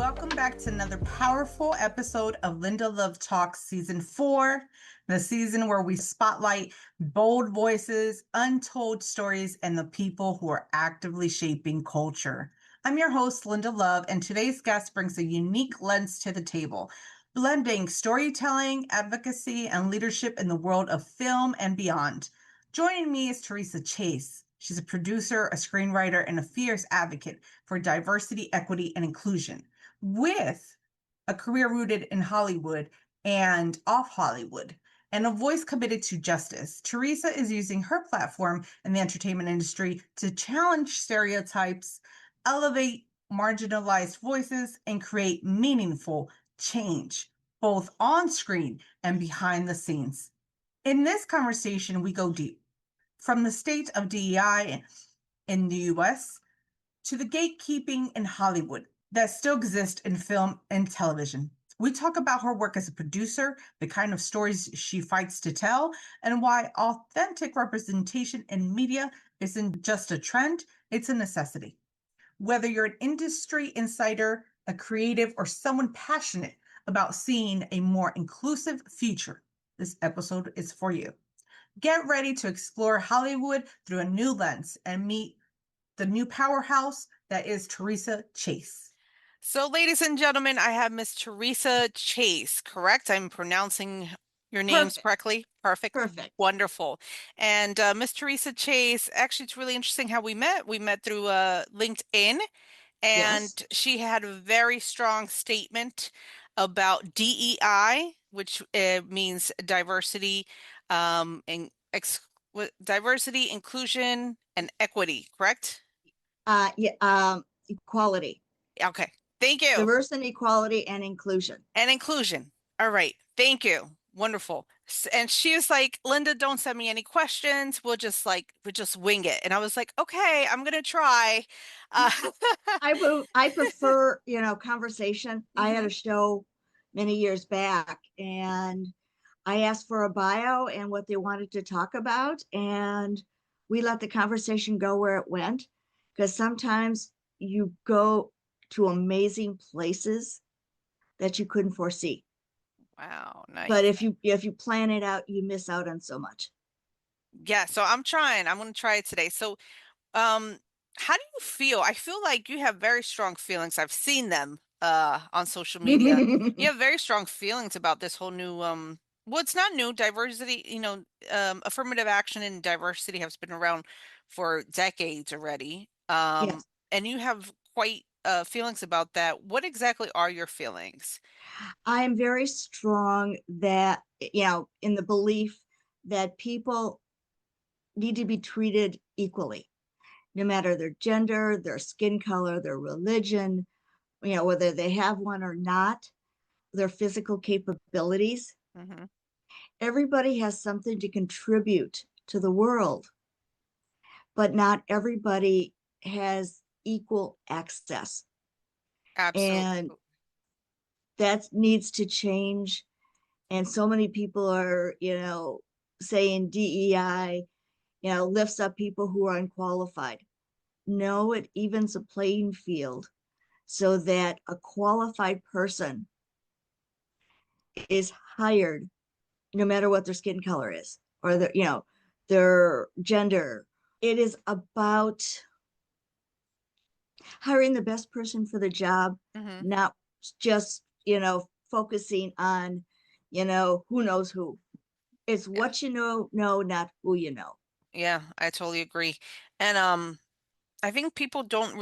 welcome back to another powerful episode of Linda Love Talks Season 4, the season where we spotlight bold voices, untold stories, and the people who are actively shaping culture. I'm your host, Linda Love, and today's guest brings a unique lens to the table, blending storytelling, advocacy, and leadership in the world of film and beyond. Joining me is Theresa Chaze. She's a producer, a screenwriter, and a fierce advocate for diversity, equity, and inclusion. With a career rooted in Hollywood and off Hollywood, and a voice committed to justice, Theresa is using her platform in the entertainment industry to challenge stereotypes, elevate marginalized voices, and create meaningful change, both on screen and behind the scenes. In this conversation, we go deep from the state of DEI in the US to the gatekeeping in Hollywood that still exists in film and television. We talk about her work as a producer, the kind of stories she fights to tell, and why authentic representation in media isn't just a trend, it's a necessity. Whether you're an industry insider, a creative, or someone passionate about seeing a more inclusive future, this episode is for you. Get ready to explore Hollywood through a new lens and meet the new powerhouse that is Theresa Chaze. So, ladies and gentlemen, I have Miss Theresa Chaze, correct? I'm pronouncing your names Perfect. correctly. Perfect. Perfect. Wonderful. And Miss Theresa Chaze, actually, it's really interesting how we met. We met through LinkedIn, and Yes. she had a very strong statement about DEI, which means diversity, and diversity, inclusion, and equity, correct? Equality, Okay. Thank you. diversity, equality, and inclusion. And inclusion. All right. Thank you. Wonderful. And she was like, Linda, don't send me any questions. We'll just wing it. And I was like, okay, I'm gonna try. Uh, I prefer, conversation. I had Mhm. a show many years back, and I asked for a bio and what they wanted to talk about, and we let the conversation go where it went. Because sometimes you go to amazing places that you couldn't foresee. Wow, But nice. if you plan it out, you miss out on so much. Yeah, so I'm trying. I'm gonna try it today. So, um, how do you feel? I feel like you have very strong feelings. I've seen them on social media. You have very strong feelings about this whole new well, it's not new. Diversity, affirmative action and diversity has been around for decades already. Yes. And you have quite feelings about that. What exactly are your feelings? I'm very strong that, in the belief that people need to be treated equally, no matter their gender, their skin color, their religion, whether they have one or not, their physical capabilities. Hmm. Everybody has something to contribute to the world, but not everybody has equal access. And Absolutely. that needs to change. And so many people are, saying DEI, lifts up people who are unqualified. No, it evens a playing field so that a qualified person is hired no matter what their skin color is or their gender. It is about hiring the best person for the job, Hmm. not just, focusing on, who knows who. It's Yeah. what you know, not who you know. Yeah, I totally agree. And I think people don't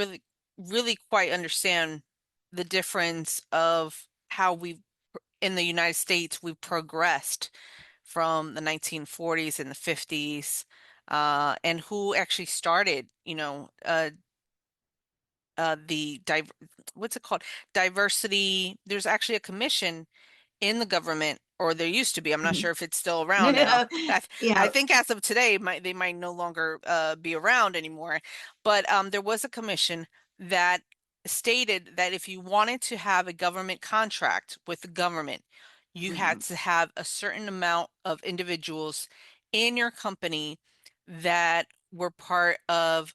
really quite understand the difference of how we in the United States we've progressed from the 1940s and the 50s, and who actually started, the what's it called? Diversity. There's actually a commission in the government, or there used to be. I'm not sure if it's still around now. I Yeah. think as of today, they might no longer be around anymore. But there was a commission that stated that if you wanted to have a government contract with the government, you had Mhm. to have a certain amount of individuals in your company that were part of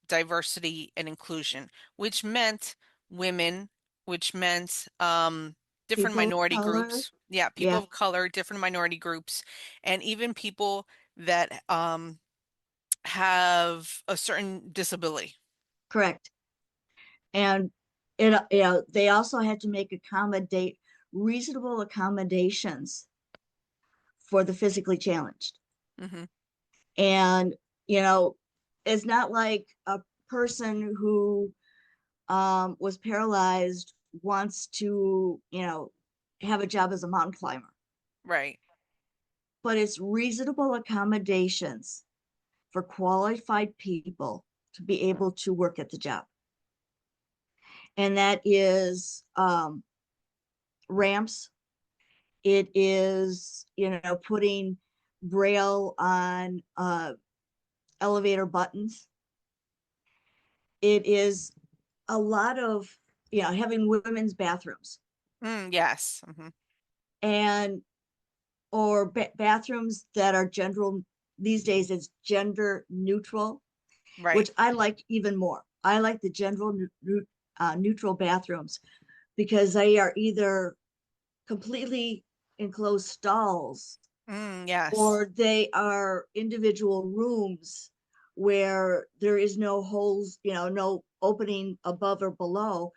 diversity and inclusion, which meant women which meant different People of minority color. groups. Yeah, people Yeah, of color, different minority groups, and even people that have a certain disability. correct. And they also had to make reasonable accommodations for the physically challenged. Hmm. And you know, it's not like a person who was paralyzed wants to, have a job as a mountain climber, Right. but it's reasonable accommodations for qualified people to be able to work at the job. And that is ramps. It is, putting braille on elevator buttons. It is a lot of, having women's bathrooms Yes. Hmm. and or bathrooms that are these days it's gender neutral, Right. which I like even more. I like the neutral bathrooms because they are either completely enclosed stalls Yes. or they are individual rooms where there is no holes, no opening above or below.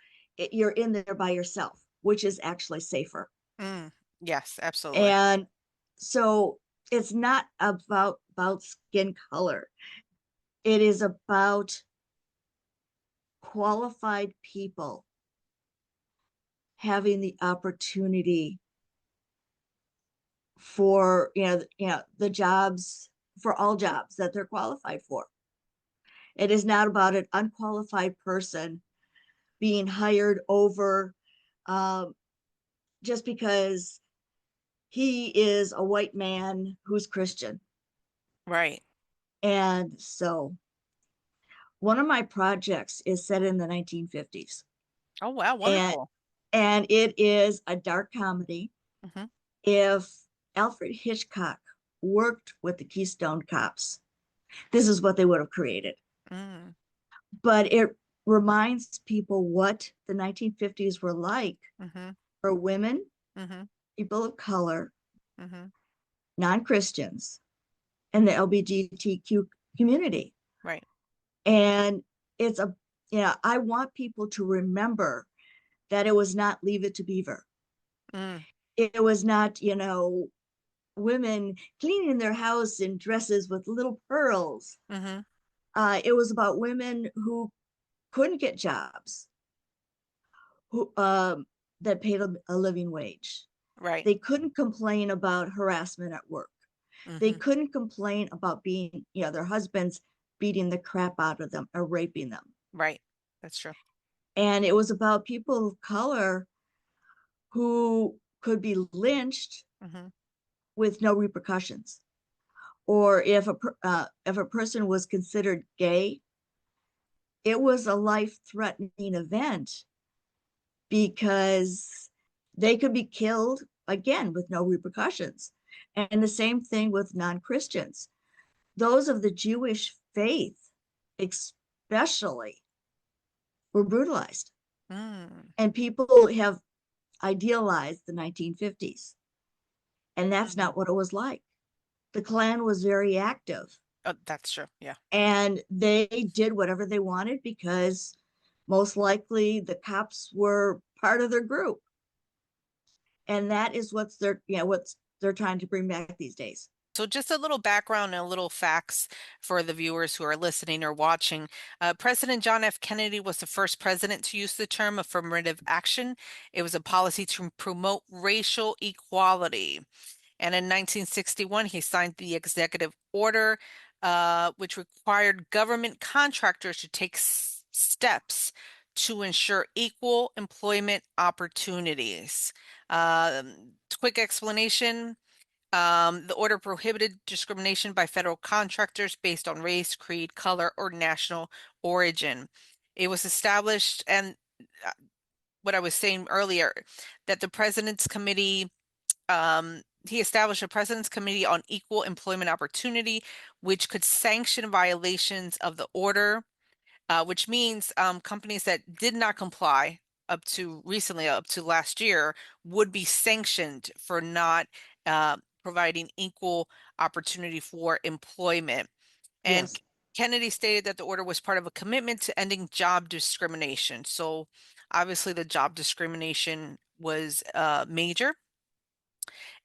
You're in there by yourself, which is actually safer. Mm, yes, absolutely. And so it's not about skin color. It is about qualified people having the opportunity for the jobs, for all jobs that they're qualified for. It is not about an unqualified person being hired over um, just because he is a white man who's Christian. Right. And so one of my projects is set in the 1950s, Oh, wow, and wonderful. and it is a dark comedy. Hmm. If Alfred Hitchcock worked with the Keystone Cops, this is what they would have created. Mm, But it reminds people what the 1950s were like hmm. for women, Hmm. people of color, Hmm. non-Christians, and the LGBTQ community. Right. And it's I want people to remember that it was not Leave It to Beaver. Mm, It was not, women cleaning their house in dresses with little pearls. hmm. It was about women who couldn't get jobs, who that paid a living wage. Right. They couldn't complain about harassment at work. They Hmm. couldn't complain about being, their husbands beating the crap out of them or raping them. Right. That's true. And it was about people of color who could be lynched Hmm. with no repercussions. Or if a person was considered gay, it was a life-threatening event because they could be killed again with no repercussions. And the same thing with non-Christians. Those of the Jewish faith, especially, were brutalized. Mm, And people have idealized the 1950s. And that's mm. not what it was like. The Klan was very active Oh, that's true. Yeah. and they did whatever they wanted because most likely the cops were part of their group. And that is what's they're trying to bring back these days. So just a little background and a little facts for the viewers who are listening or watching. President John F. Kennedy was the first president to use the term affirmative action. It was a policy to promote racial equality. And in 1961, he signed the executive order, which required government contractors to take steps to ensure equal employment opportunities. Quick explanation. The order prohibited discrimination by federal contractors based on race, creed, color, or national origin. It was established, and uh, what I was saying earlier, that the President's Committee, he established a President's Committee on Equal Employment Opportunity, which could sanction violations of the order, which means companies that did not comply up to recently, up to last year, would be sanctioned for not uh, providing equal opportunity for employment. And Yes. Kennedy stated that the order was part of a commitment to ending job discrimination. So obviously, the job discrimination was major.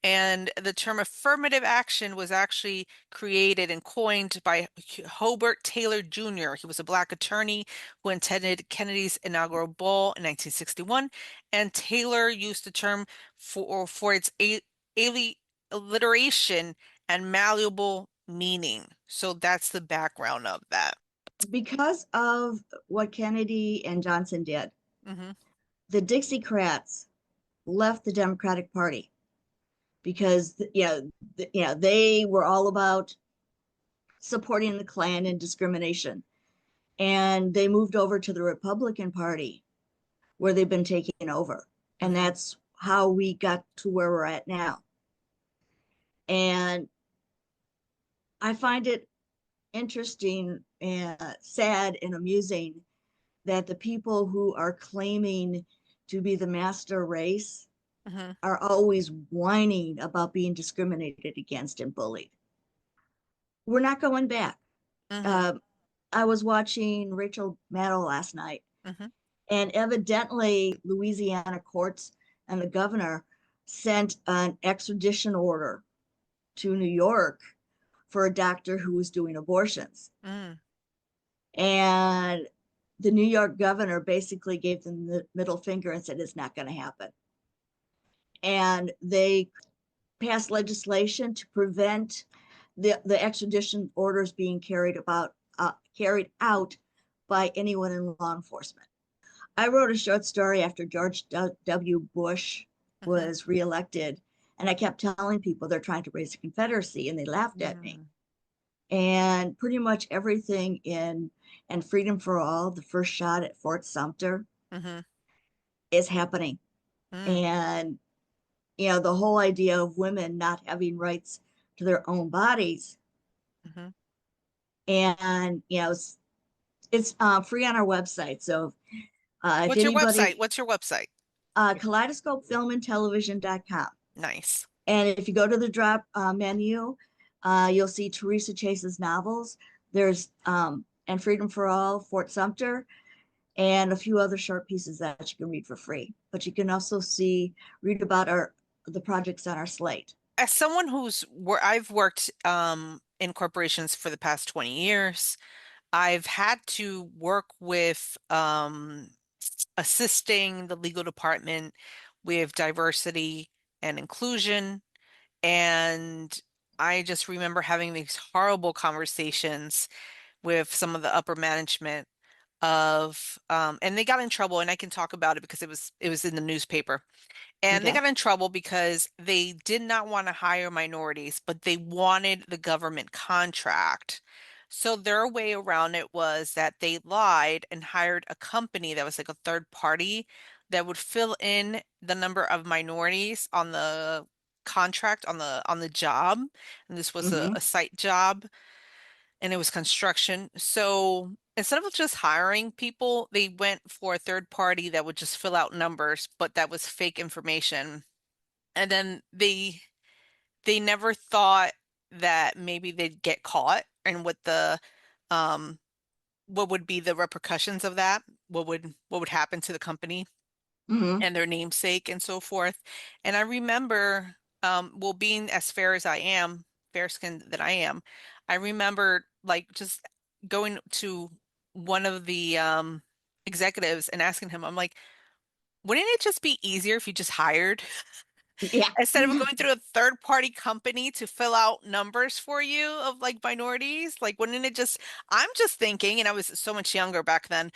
And the term affirmative action was actually created and coined by Hobart Taylor Jr. He was a black attorney who attended Kennedy's inaugural ball in 1961. And Taylor used the term for its alliteration and malleable meaning. So that's the background of that. Because of what Kennedy and Johnson did, Hmm. the Dixiecrats left the Democratic Party because they were all about supporting the Klan and discrimination, and they moved over to the Republican Party where they've been taking over, and Hmm. that's how we got to where we're at now. And I find it interesting and sad and amusing that the people who are claiming to be the master race Hmm. are always whining about being discriminated against and bullied. We're not going back. Hmm. Uh, I was watching Rachel Maddow last night, Hmm. and evidently Louisiana courts and the governor sent an extradition order to New York for a doctor who was doing abortions. Hmm. And the New York governor basically gave them the middle finger and said it's not going to happen. And they passed legislation to prevent the extradition orders being carried out by anyone in law enforcement. I wrote a short story after George W. Bush Hmm. was reelected, and I kept telling people they're trying to raise the Confederacy, and they laughed at me. Hmm. And pretty much everything in and Freedom for All, the first shot at Fort Sumter, Hmm. is happening. Hmm. And the whole idea of women not having rights to their own bodies, Hmm. and it's free on our website. So if What's your website? anybody, What's your website? kaleidoscopefilmandtelevision.com. Nice. And if you go to the drop menu, you'll see Theresa Chase's novels. There's and Freedom for All, Fort Sumter, and a few other short pieces that you can read for free. But you can also read about the projects on our slate. As someone where I've worked in corporations for the past 20 years, I've had to work with assisting the legal department with diversity and inclusion. And I just remember having these horrible conversations with some of the upper management and they got in trouble, and I can talk about it because it was in the newspaper. And they Okay. got in trouble because they did not want to hire minorities, but they wanted the government contract. So their way around it was that they lied and hired a company that was like a third party that would fill in the number of minorities on the contract on the job. And this was a Mm-hmm. site job and it was construction. So instead of just hiring people, they went for a third party that would just fill out numbers, but that was fake information. And then they never thought that maybe they'd get caught and um what would be the repercussions of that? What would happen to the company Mm-hmm. and their namesake and so forth. And I remember well being as fair as I am, fair skinned that I am, I remember like just going to one of the executives and asking him, I'm like, wouldn't it just be easier if you just hired Yeah. instead of going through a third party company to fill out numbers for you of like minorities? Like, wouldn't it just, I'm just thinking, and I was so much younger back then.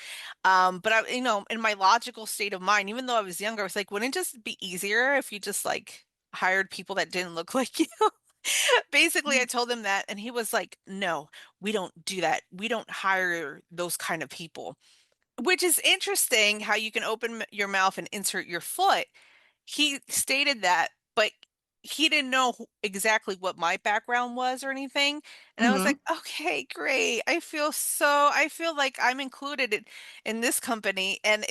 But in my logical state of mind, even though I was younger, I was like, wouldn't it just be easier if you just like hired people that didn't look like you? Basically, I told him that, and he was like, no, we don't do that. We don't hire those kind of people. Which is interesting how you can open your mouth and insert your foot. He stated that, but he didn't know exactly what my background was or anything. And I was like, Hmm. okay, great. I feel like I'm included in this company. And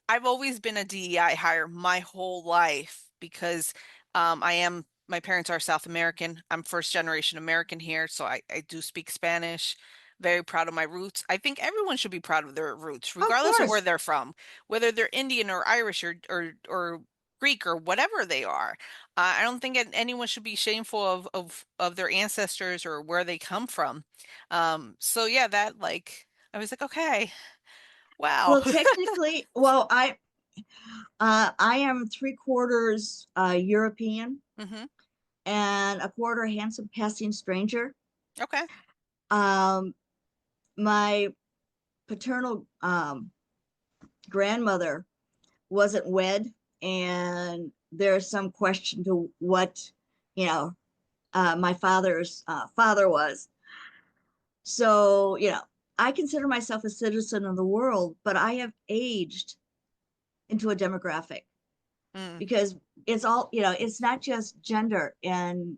I've always been a DEI hire my whole life because my parents are South American. I'm first generation American here. So I do speak Spanish. Very proud of my roots. I think everyone should be proud of their roots, Of regardless of where course. they're from, whether they're Indian or Irish or Greek or whatever they are. I don't think anyone should be shameful of their ancestors or where they come from. So yeah, that like I was like, okay, wow. Well, technically, I am 3/4 European Hmm. and a quarter handsome passing stranger. Okay. Um, my paternal grandmother wasn't wed, and there's some question to what, you know, my father's father was. So, I consider myself a citizen of the world, but I have aged into a demographic Mm. because it's not just gender and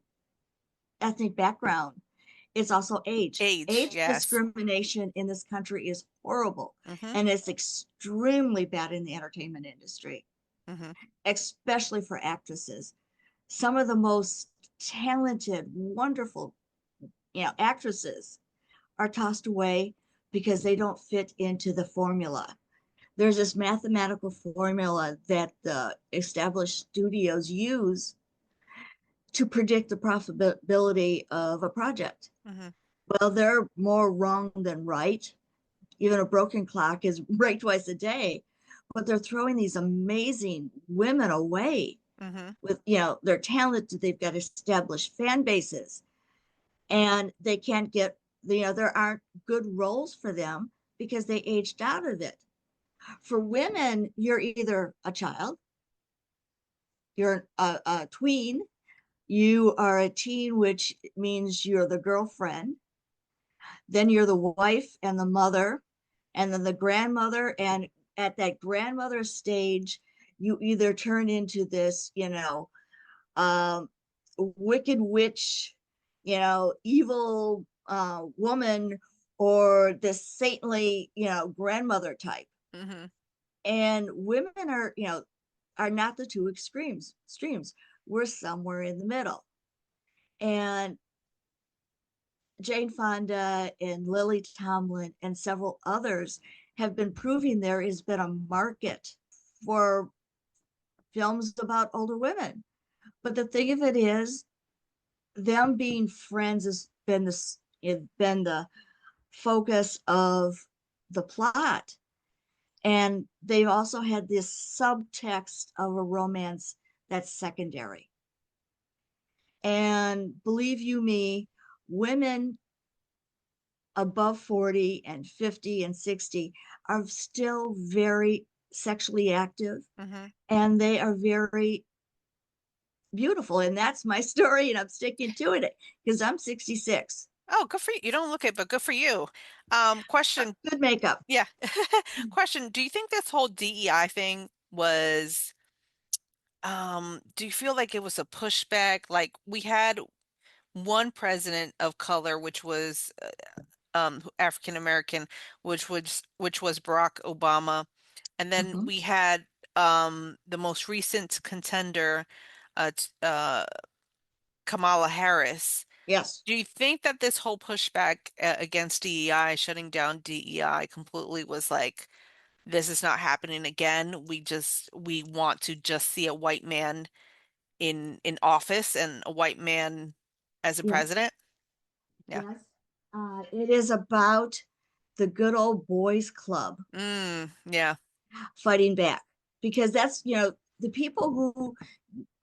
ethnic background, it's also age. Age, Age yes. discrimination in this country is horrible, Hmm. and it's extremely bad in the entertainment industry, Hmm. especially for actresses. Some of the most talented, wonderful, actresses are tossed away because they don't fit into the formula. There's this mathematical formula that the established studios use to predict the profitability of a project. Hmm. Well, they're more wrong than right. Even a broken clock is right twice a day, but they're throwing these amazing women away Hmm. with, their talent. They've got established fan bases, and they can't get, there aren't good roles for them because they aged out of it. For women, you're either a child, you're a tween, you are a teen, which means you're the girlfriend, then you're the wife and the mother, and then the grandmother. And at that grandmother stage, you either turn into this, um, wicked witch, evil woman, or this saintly, grandmother type. Hmm. And women are not the two extremes. We're somewhere in the middle. And Jane Fonda and Lily Tomlin and several others have been proving there has been a market for films about older women. But the thing of it is, them being friends has been the focus of the plot. And they've also had this subtext of a romance that's secondary. And believe you me, women above 40 and 50 and 60 are still very sexually active, Hmm. and they are very beautiful. And that's my story, and I'm sticking to it because I'm 66. Oh, good for you. You don't look it, but good for you. Question, Good makeup. yeah. Question, do you think this whole DEI thing was do you feel like it was a pushback? Like we had one president of color, which was African American, which was Barack Obama, and then Mhm. we had the most recent contender, Kamala Harris. Yes. Do you think that this whole pushback against DEI, shutting down DEI completely was like, this is not happening again. We want to just see a white man in office and a white man as a Yes. president? Yeah. Yes. It is about the good old boys club Yeah. fighting back, because that's, the people who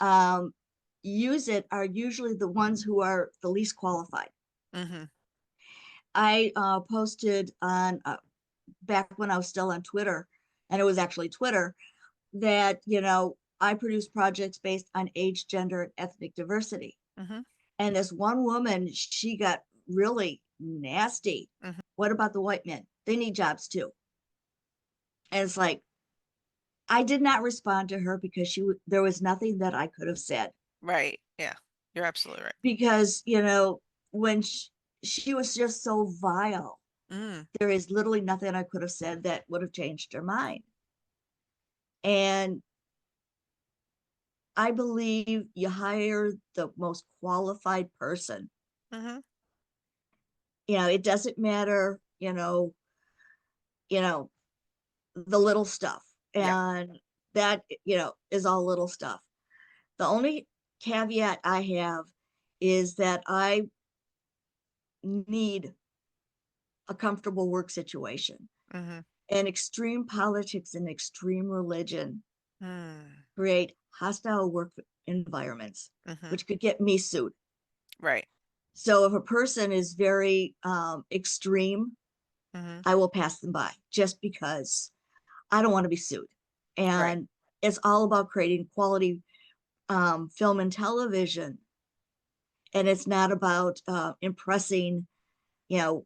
um, use it are usually the ones who are the least qualified. Hmm. I posted on back when I was still on Twitter, and it was actually Twitter, that I produce projects based on age, gender, and ethnic diversity. Hmm. And this one woman, she got really nasty. Hmm. What about the white men? They need jobs too. And it's like, I did not respond to her because there was nothing that I could have said. Right. Yeah. You're absolutely right. because, when she was just so vile, Mm. there is literally nothing I could have said that would have changed her mind. And I believe you hire the most qualified person. Mm-hmm. It doesn't matter, you know, the little stuff. Yeah. And that, is all little stuff. The only caveat I have is that I need a comfortable work situation. Mm-hmm. And extreme politics and extreme religion Mm. create hostile work environments, Mm-hmm. which could get me sued. Right. So if a person is very extreme, Mm-hmm. I will pass them by just because I don't want to be sued. Right. And it's all about creating quality film and television. And it's not about impressing,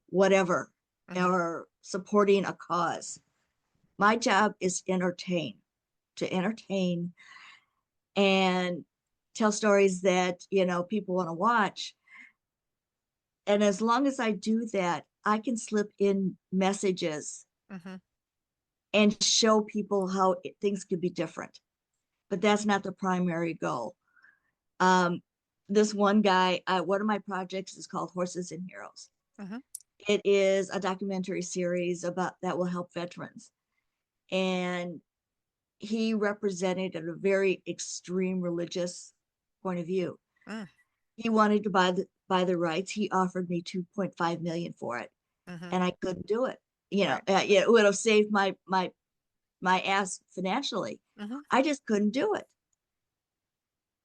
whatever, Mm-hmm. or supporting a cause. My job is to entertain and tell stories that, people want to watch. And as long as I do that, I can slip in messages Mm-hmm. and show people how things could be different. But that's not the primary goal. Um, this one guy, one of my projects is called Horses and Heroes. Mm-hmm. It is a documentary series about that will help veterans. And he represented a very extreme religious point of view. Mm. He wanted to buy the rights. He offered me 2.5 million for it, Mm-hmm. and I couldn't do it. Right. Yeah, it would have saved my ass financially. Mm-hmm. I just couldn't do it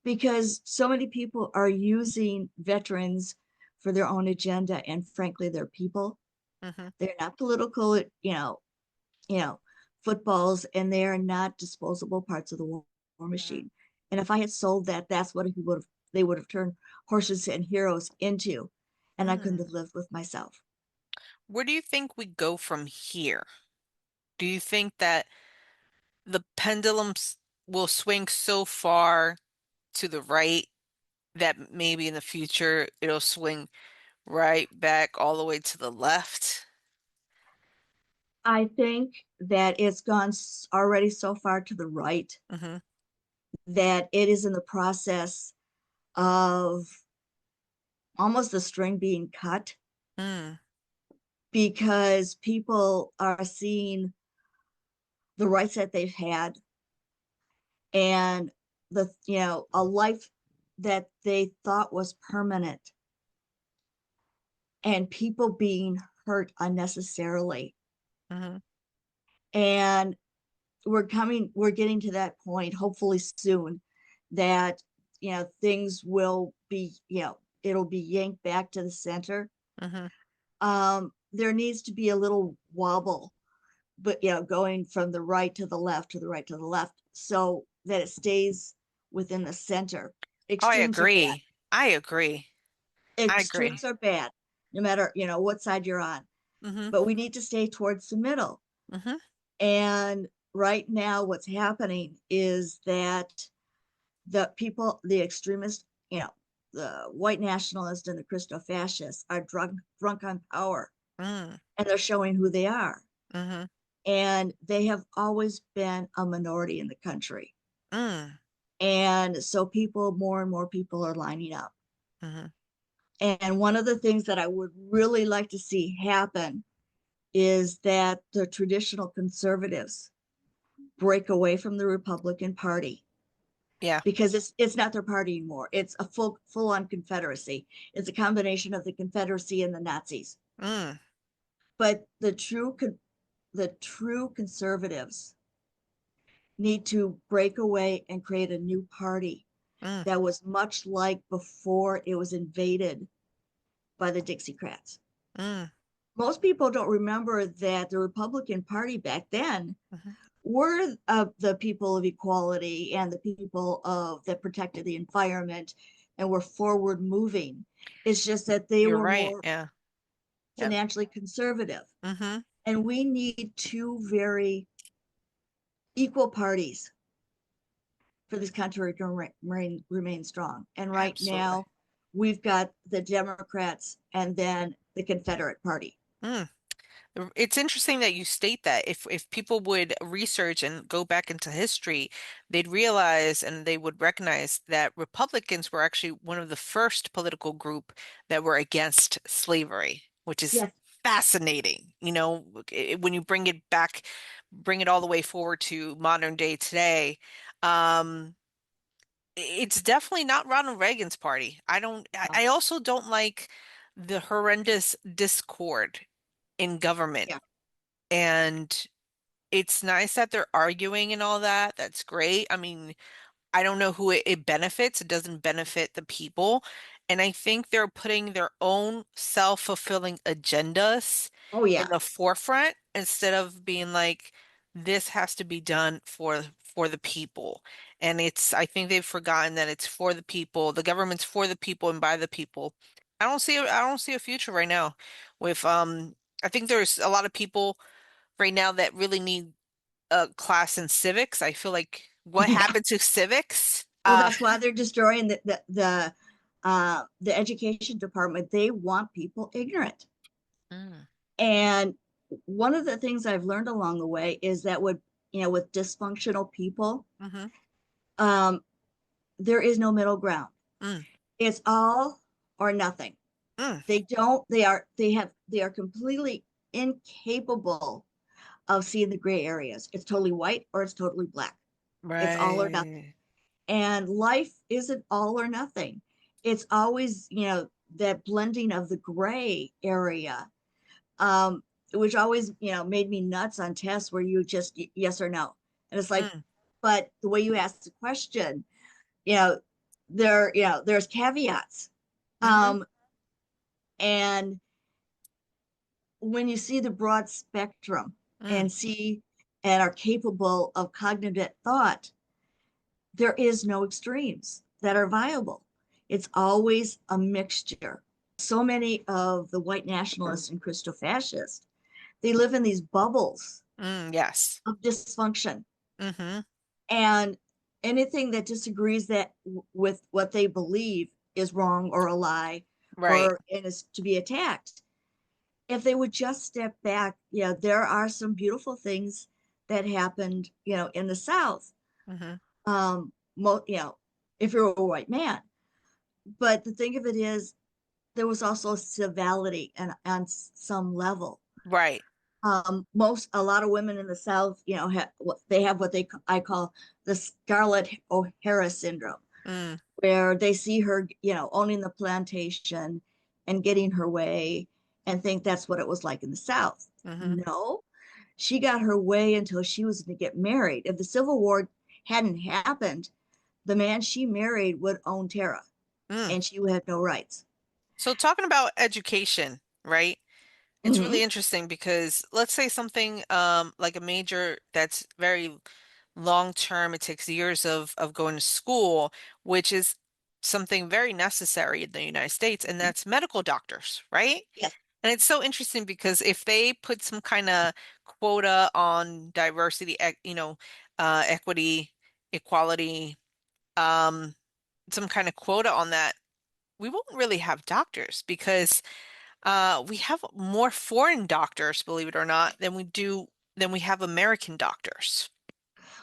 because so many people are using veterans for their own agenda, and frankly, they're people. Mm-hmm. They're not political, you know, footballs, and they are not disposable parts of the war Mm-hmm. machine. And if I had sold that, that's what they would have turned Horses and Heroes into, and I couldn't Mm. have lived with myself. Where do you think we go from here? Do you think that the pendulums will swing so far to the right that maybe in the future it'll swing right back all the way to the left? I think that it's gone already so far to the right Mm-hmm. that it is in the process of almost the string being cut Mm. because people are seeing the rights that they've had and a life that they thought was permanent and people being hurt unnecessarily. Mm-hmm. And we're getting to that point hopefully soon that things will be, it'll be yanked back to the center. Mm-hmm. There needs to be a little wobble, but going from the right to the left to the right to the left so that it stays within the center. Oh, I Extremes are bad. agree. I agree. I agree. Extremes are bad, no matter what side you're on. Mm-hmm. But we need to stay towards the middle. Mm-hmm. And right now, what's happening is that the extremists, the white nationalists and the Christo fascists are drunk on power, Mm. and they're showing who they are. Mm-hmm. And they have always been a minority in the country. Mm. And so more and more people are lining up. Mm-hmm. And one of the things that I would really like to see happen is that the traditional conservatives break away from the Republican Party Yeah. because it's not their party anymore. It's a full on Confederacy. It's a combination of the Confederacy and the Nazis. Mm. But the true conservatives need to break away and create a new party Mm. that was much like before it was invaded by the Dixiecrats. Mm. Most people don't remember that the Republican Party back then Mm-hmm. were the people of equality and the people of that protected the environment and were forward moving. It's just that they You're were right. more Yeah. Yeah. financially conservative. Mm-hmm. And we need two very equal parties for this country to remain strong. And right Absolutely. now, we've got the Democrats and then the Confederate Party. Mm. It's interesting that you state that. If people would research and go back into history, they'd realize and they would recognize that Republicans were actually one of the first political group that were against slavery, which is Yes. fascinating. When you bring it back, bring it all the way forward to modern day today, um, it's definitely not Ronald Reagan's party. I also don't like the horrendous discord in government. Yeah. And it's nice that they're arguing and all that. That's great. I mean, I don't know who it benefits. It doesn't benefit the people. And I think they're putting their own self-fulfilling agendas Oh, in yeah. the forefront instead of being like, this has to be done for the people. And I think they've forgotten that it's for the people. The government's for the people and by the people. I don't see a future right now with I think there's a lot of people right now that really need a class in civics. I feel like what Yeah. happened to civics? Well, that's why they're destroying the education department. They want people ignorant. Mm, And one of the things I've learned along the way is that with dysfunctional people, hmm um, there is no middle ground. mm, It's all or nothing. mm. They are completely incapable of seeing the gray areas. It's totally white or it's totally black. It's all or nothing. Right. And life isn't all or nothing. It's always, that blending of the gray area, um, which always, made me nuts on tests where you just yes or no. And it's like, Mm, but the way you ask the question, you know, there's caveats. hmm Um, and when you see the broad spectrum mm, and are capable of cognitive thought, there is no extremes that are viable. It's always a mixture. So many of the white nationalists and Christo-fascists, they live in these bubbles yes. of dysfunction. hmm And anything that disagrees with what they believe is wrong or a lie Right. or and is to be attacked. If they would just step back, there are some beautiful things that happened, in the South. hmm Um, if you're a white man. But the thing of it is, there was also civility and on some level. Right. A lot of women in the South, they have what I call the Scarlett O'Hara syndrome, Mm, where they see her, owning the plantation and getting her way and think that's what it was like in the South. hmm No, she got her way until she was going to get married. If the Civil War hadn't happened, the man she married would own Tara mm. and she would have no rights. So talking about education, right? It's Mm-hmm. really interesting because let's say something like a major that's very long term, it takes years of going to school, which is something very necessary in the United States, and that's medical doctors, right? Yes. And it's so interesting because if they put some kind of quota on diversity, equity, equality, um, some kind of quota on that, we won't really have doctors because we have more foreign doctors, believe it or not, than we have American doctors.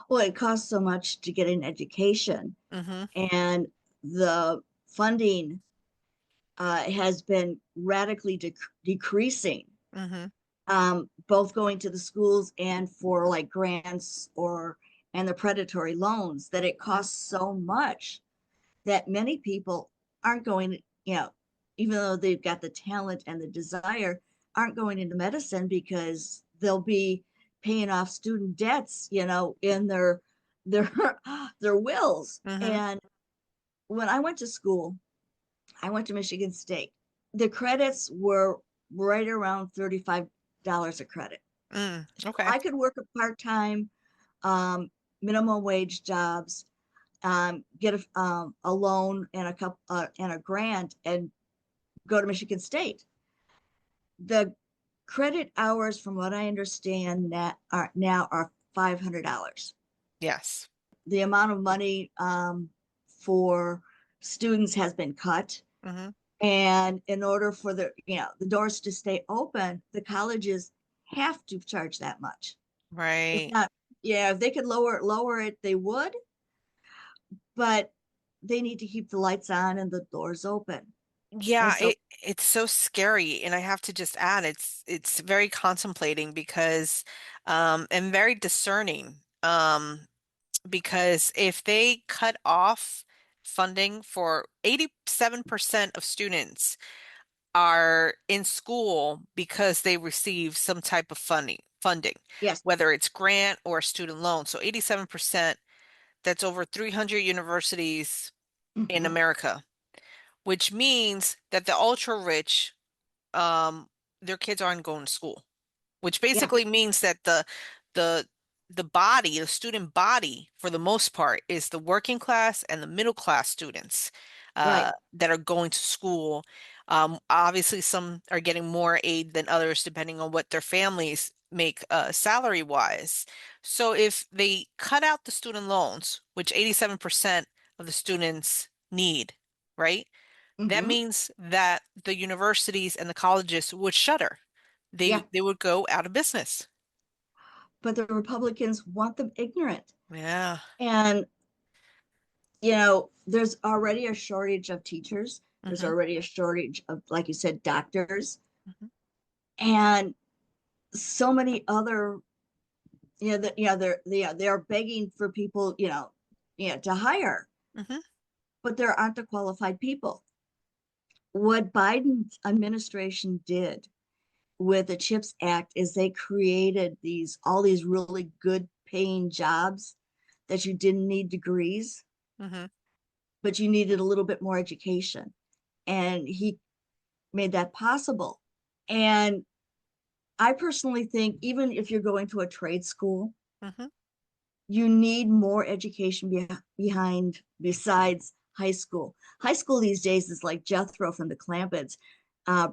Well, it costs so much to get an education, hmm and the funding has been radically decreasing, hmm both going to the schools and for like grants and the predatory loans, that it costs so much that many people aren't going, even though they've got the talent and the desire, aren't going into medicine because they'll be paying off student debts, in their their wills. hmm And when I went to school, I went to Michigan State. The credits were right around $35 a credit. So Okay. I could work a part-time, um, minimum wage jobs, get a loan and a grant and go to Michigan State. The credit hours, from what I understand, that are now are $500. Yes. the amount of money for students has been cut. Mm-hmm. And in order for the doors to stay open, the colleges have to charge that much. If Right. not, yeah, if they could lower it, they would, but they need to keep the lights on and the doors open. And Yeah, so, it's so scary, and I have to just add, it's very contemplating because and very discerning. Because if they cut off funding for 87% of students are in school because they receive some type of funding, yes. whether it's grant or student loan. So 87%, that's over 300 universities in Mhm. America, which means that the ultra rich, um, their kids aren't going to school, which Yeah, basically means that the the body, the student body, for the most part, is the working class and the middle class students right. that are going to school. Obviously, some are getting more aid than others, depending on what their families make salary wise. So if they cut out the student loans, which 87% of the students need, right? That Hmm. means that the universities and the colleges would shutter. Yeah, They would go out of business. but the Republicans want them ignorant. Yeah. And there's already a shortage of teachers. There's Hmm. already a shortage of, like you said, doctors, Hmm. and so many other, they're begging for people, to hire, Hmm. but there aren't the qualified people. What Biden's administration did with the CHIPS Act is they created all these really good paying jobs that you didn't need degrees, Hmm. but you needed a little bit more education. And he made that possible. And I personally think even if you're going to a trade school, Hmm. you need more education behind besides high school. High school these days is like Jethro from the Clampets,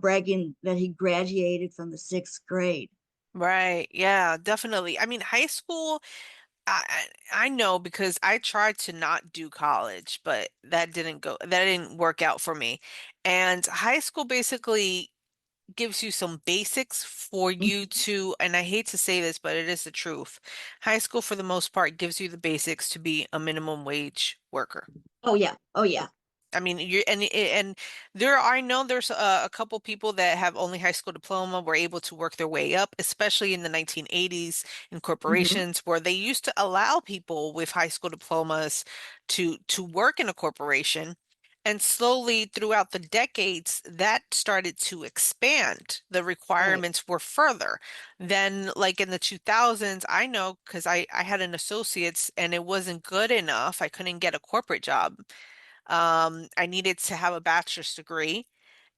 bragging that he graduated from the sixth grade. Right. Yeah, definitely. I mean, high school, I know because I tried to not do college, but that didn't work out for me. And high school basically gives you some basics for you to, and I hate to say this, but it is the truth. High school, for the most part, gives you the basics to be a minimum wage worker. Oh yeah, oh yeah. I mean, and there are, I know there's a couple people that have only high school diploma were able to work their way up, especially in the 1980s in Hmm. corporations where they used to allow people with high school diplomas to work in a corporation. And slowly throughout the decades, that started to expand. The Right. requirements were further. Then, like in the 2000s, I know because I had an associate's and it wasn't good enough. I couldn't get a corporate job. I needed to have a bachelor's degree,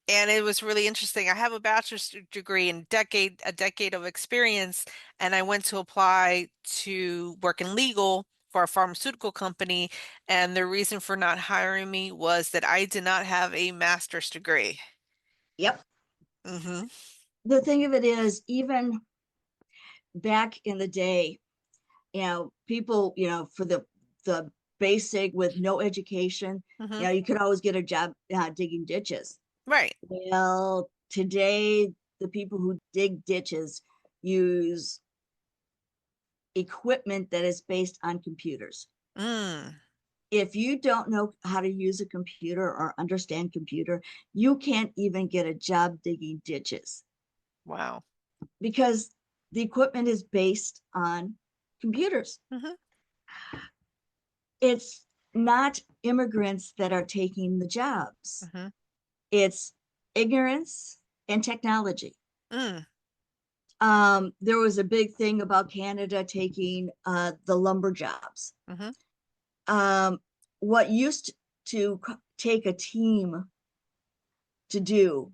and it was really interesting. I have a bachelor's degree and a decade of experience, and I went to apply to work in legal for a pharmaceutical company, and the reason for not hiring me was that I did not have a master's degree. Yep. Hmm. The thing of it is, even back in the day, people, for the basic with no education, Hmm. you could always get a job digging ditches. Right. Well, today the people who dig ditches use equipment that is based on computers. Mm. If you don't know how to use a computer or understand computer, you can't even get a job digging ditches Wow. because the equipment is based on computers. Hmm. It's not immigrants that are taking the jobs. Hmm. It's ignorance and technology. Mm. There was a big thing about Canada taking the lumber jobs. Hmm. Um, what used to take a team to do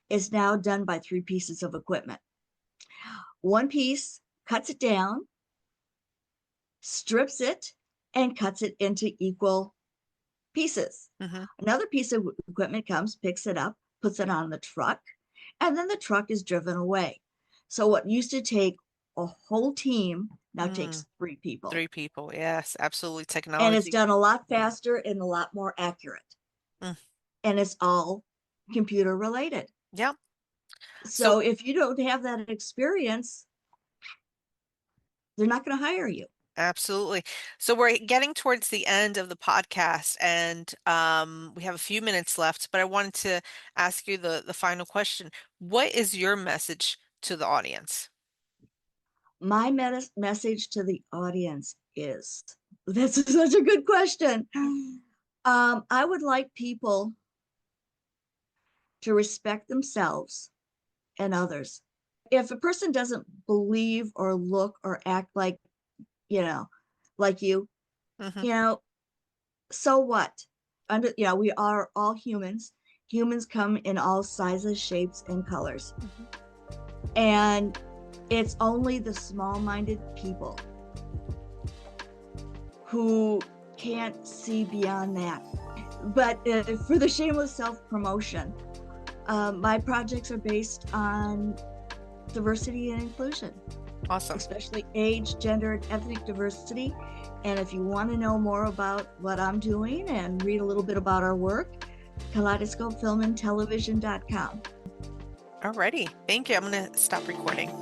is now done by three pieces of equipment. One piece cuts it down, strips it, and cuts it into equal pieces. Hmm. Another piece of equipment comes, picks it up, puts it on the truck, and then the truck is driven away. So what used to take a whole team Now it takes 3 people. 3 people. Yes, absolutely. And it's Technology. done a lot faster and a lot more accurate. Mm. And it's all computer related. Yeah. So if you don't have that experience, they're not going to hire you. Absolutely. So we're getting towards the end of the podcast, and we have a few minutes left, but I wanted to ask you the final question. What is your message to the audience? My message to the audience is, that's such a good question. I would like people to respect themselves and others. If a person doesn't believe or look or act like, like you, Hmm. So what? We are all humans. Humans come in all sizes, shapes, and colors. And it's only the small-minded people who can't see beyond that. But for the shameless self-promotion, my projects are based on diversity and inclusion. Awesome. Especially age, gender, and ethnic diversity. And if you want to know more about what I'm doing and read a little bit about our work, kaleidoscopefilmandtelevision.com. Alrighty. Thank you. I'm going to stop recording.